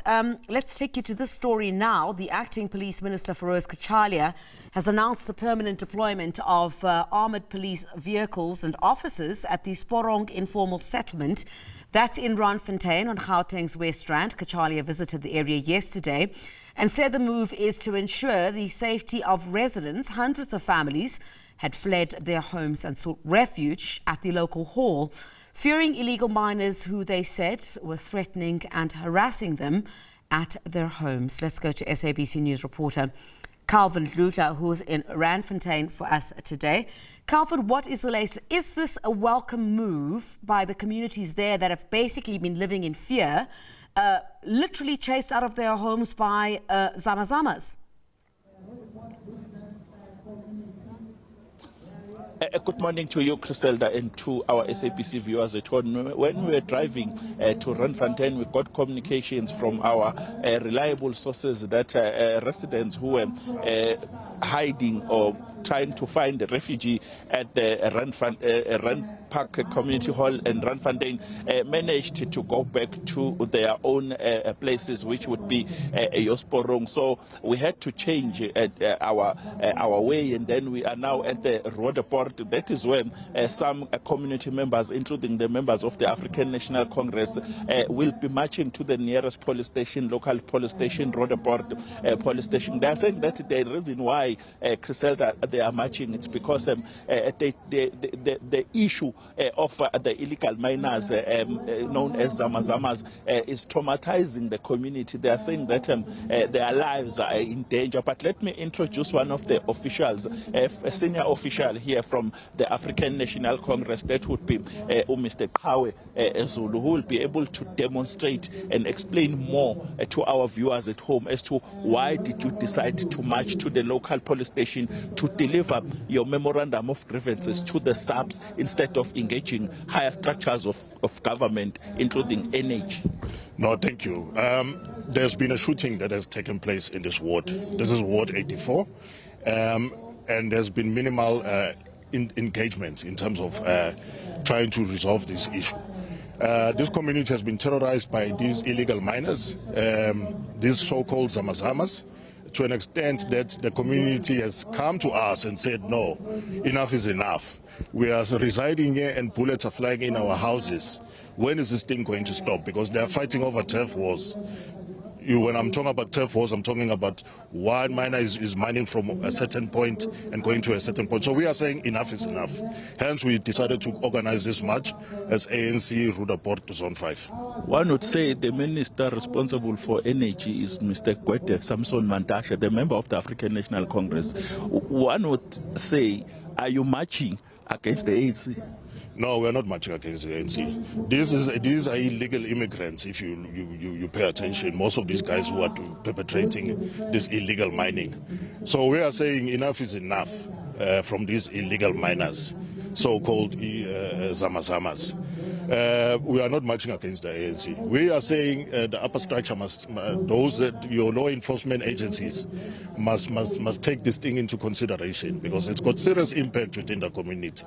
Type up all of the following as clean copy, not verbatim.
But let's take you to this story now. The acting Police Minister Firoz Cachalia has announced the permanent deployment of armoured police vehicles and officers at the Sporong informal settlement. That's in Randfontein on Gauteng's West Rand. Cachalia visited the area yesterday and said the move is to ensure the safety of residents. Hundreds of families had fled their homes and sought refuge at the local hall, fearing illegal miners who they said were threatening and harassing them at their homes. Let's go to SABC News reporter Dludla, who's in Randfontein for us today. Calvin, what is the latest? Is this a welcome move by the communities there that have basically been living in fear, literally chased out of their homes by Zamazamas? Good morning to you, Griselda, and to our SABC viewers at home. When we were driving to Randfontein, we got communications from our reliable sources that residents who were hiding or trying to find a refugee at the Rand Park Community Hall in Randfontein managed to go back to their own places, which would be Sporong. So we had to change our way, and then we are now at the road port. That is when some community members, including the members of the African National Congress, will be marching to the nearest police station, local police station, road port police station. They are saying that the reason why, Griselda, they are marching, it's because the issue of the illegal miners known as Zamazamas is traumatizing the community. They are saying that their lives are in danger. But let me introduce one of the officials, a senior official here from the African National Congress. That would be Mr. Kawe Zulu, who will be able to demonstrate and explain more to our viewers at home as to why did you decide to march to the local police station to deliver your memorandum of grievances to the SABs instead of engaging higher structures of government, including NH. No, thank you. There's been a shooting that has taken place in this ward. This is Ward 84, and there's been minimal engagement in terms of trying to resolve this issue. This community has been terrorized by these illegal miners, these so-called Zamazamas, to an extent that the community has come to us and said, no, enough is enough. We are residing here and bullets are flying in our houses. When is this thing going to stop? Because they are fighting over turf wars. When I'm talking about turf wars, I'm talking about one miner is mining from a certain point and going to a certain point. So we are saying enough is enough. Hence, we decided to organize this march as ANC Rudaport to Zone 5. One would say the minister responsible for energy is Mr. Gwede Samson Mantashe, the member of the African National Congress. One would say, are you marching against the ANC? No, we are not marching against the ANC. These are illegal immigrants, if you pay attention. Most of these guys who are perpetrating this illegal mining. So we are saying enough is enough from these illegal miners, so-called Zamazamas. We are not marching against the ANC. We are saying the upper structure your law enforcement agencies must take this thing into consideration, because it's got serious impact within the community.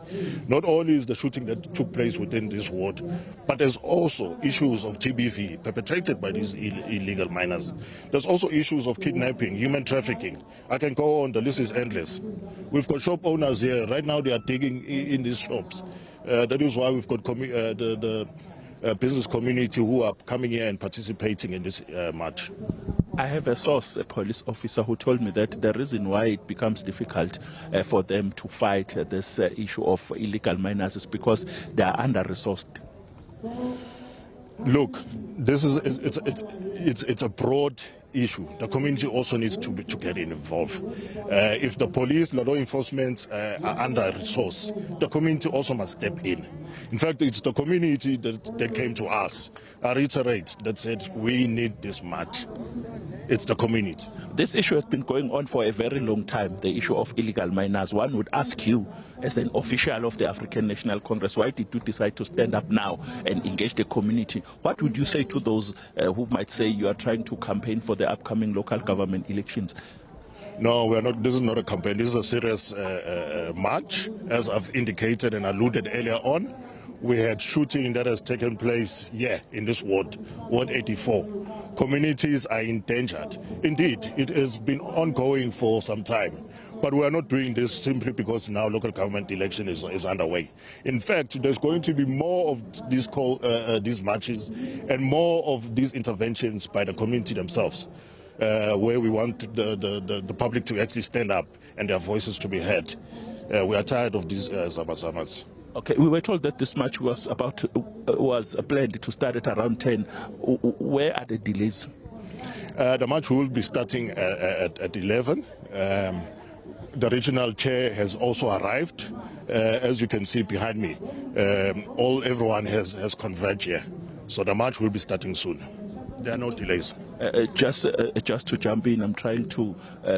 Not only is the shooting that took place within this ward, but there's also issues of TBV perpetrated by these illegal miners. There's also issues of kidnapping, human trafficking. I can go on, the list is endless. We've got shop owners here. Right now they are digging in these shops. That is why we've got the business community who are coming here and participating in this march. I have a source, a police officer, who told me that the reason why it becomes difficult for them to fight this issue of illegal miners is because they are under-resourced. Look, this is it's a broad issue. The community also needs to get involved. If the police, the law enforcement are under-resourced, the community also must step in. In fact, it's the community that came to us, I reiterate, that said we need this march. It's the community. This issue has been going on for a very long time, the issue of illegal miners. One would ask you, as an official of the African National Congress, why did you decide to stand up now and engage the community? What would you say to those who might say you are trying to campaign for the upcoming local government elections? No, we are not. This is not a campaign. This is a serious march, as I've indicated and alluded earlier on. We had shooting that has taken place here in this ward, Ward 84. communities are endangered. Indeed, it has been ongoing for some time. But we are not doing this simply because now local government election is underway. In fact, there's going to be more of these marches and more of these interventions by the community themselves, where we want the public to actually stand up and their voices to be heard. We are tired of these zamazamas. Okay, we were told that this march was planned to start at around 10. Where are the delays? The march will be starting at 11. The regional chair has also arrived. As you can see behind me, everyone has converged here. So the march will be starting soon. There are no delays. Just to jump in, I'm trying to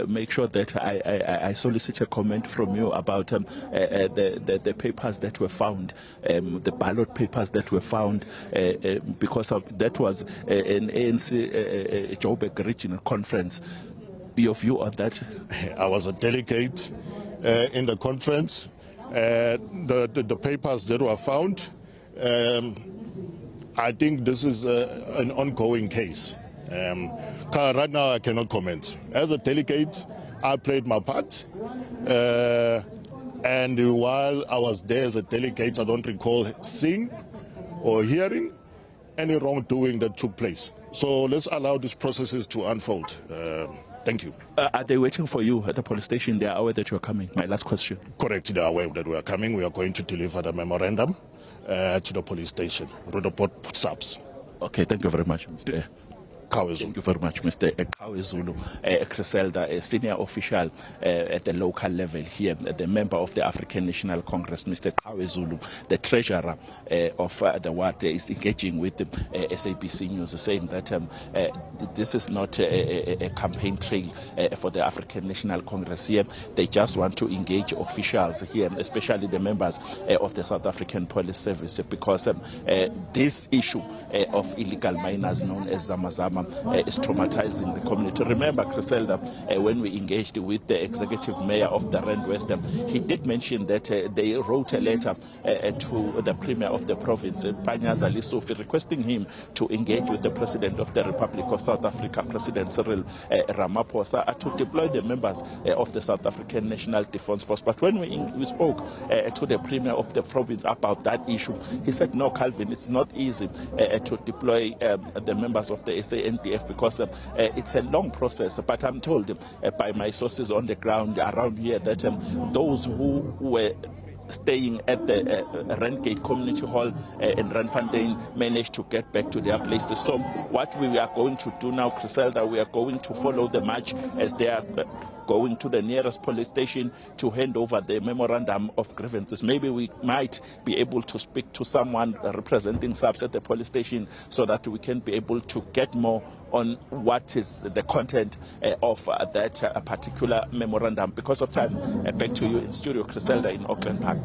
make sure that I solicit a comment from you about the papers that were found, the ballot papers that were found, because that was an ANC Joburg regional conference. Your view on that? I was a delegate in the conference. The papers that were found, I think this is an ongoing case. Right now I cannot comment. As a delegate, I played my part. And while I was there as a delegate, I don't recall seeing or hearing any wrongdoing that took place. So let's allow these processes to unfold. Thank you. Are they waiting for you at the police station? They are aware that you are coming. My last question. Correct. They are aware that we are coming. We are going to deliver the memorandum to the police station, Rudaport Subs. Okay, thank you very much, Mr. Thank you very much, Mr. Zulu. Griselda, a senior official at the local level here, the member of the African National Congress, Mr. Zulu, the treasurer of the ward, is engaging with the SABC News, saying that this is not a campaign trail for the African National Congress here. They just want to engage officials here, especially the members of the South African Police Service, because this issue of illegal miners known as Zamazama is traumatizing the community. Remember, Griselda, when we engaged with the executive mayor of the Rand West, he did mention that they wrote a letter to the premier of the province, Panyaza Lissofi, requesting him to engage with the president of the Republic of South Africa, President Cyril Ramaphosa, to deploy the members of the South African National Defence Force. But when we spoke to the premier of the province about that issue, he said, no, Calvin, it's not easy to deploy the members of the SANDF because it's a long process. But I'm told by my sources on the ground around here that those who were staying at the Randgate Community Hall in Randfontein managed to get back to their places. So what we are going to do now, Griselda, we are going to follow the march as they are going to the nearest police station to hand over the memorandum of grievances. Maybe we might be able to speak to someone representing SABC at the police station so that we can be able to get more on what is the content of that particular memorandum. Because of time, back to you in studio, Griselda in Auckland Park.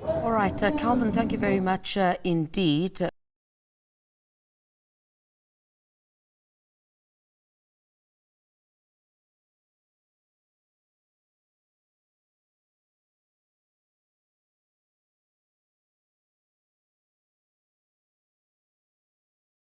All right, Calvin, thank you very much indeed.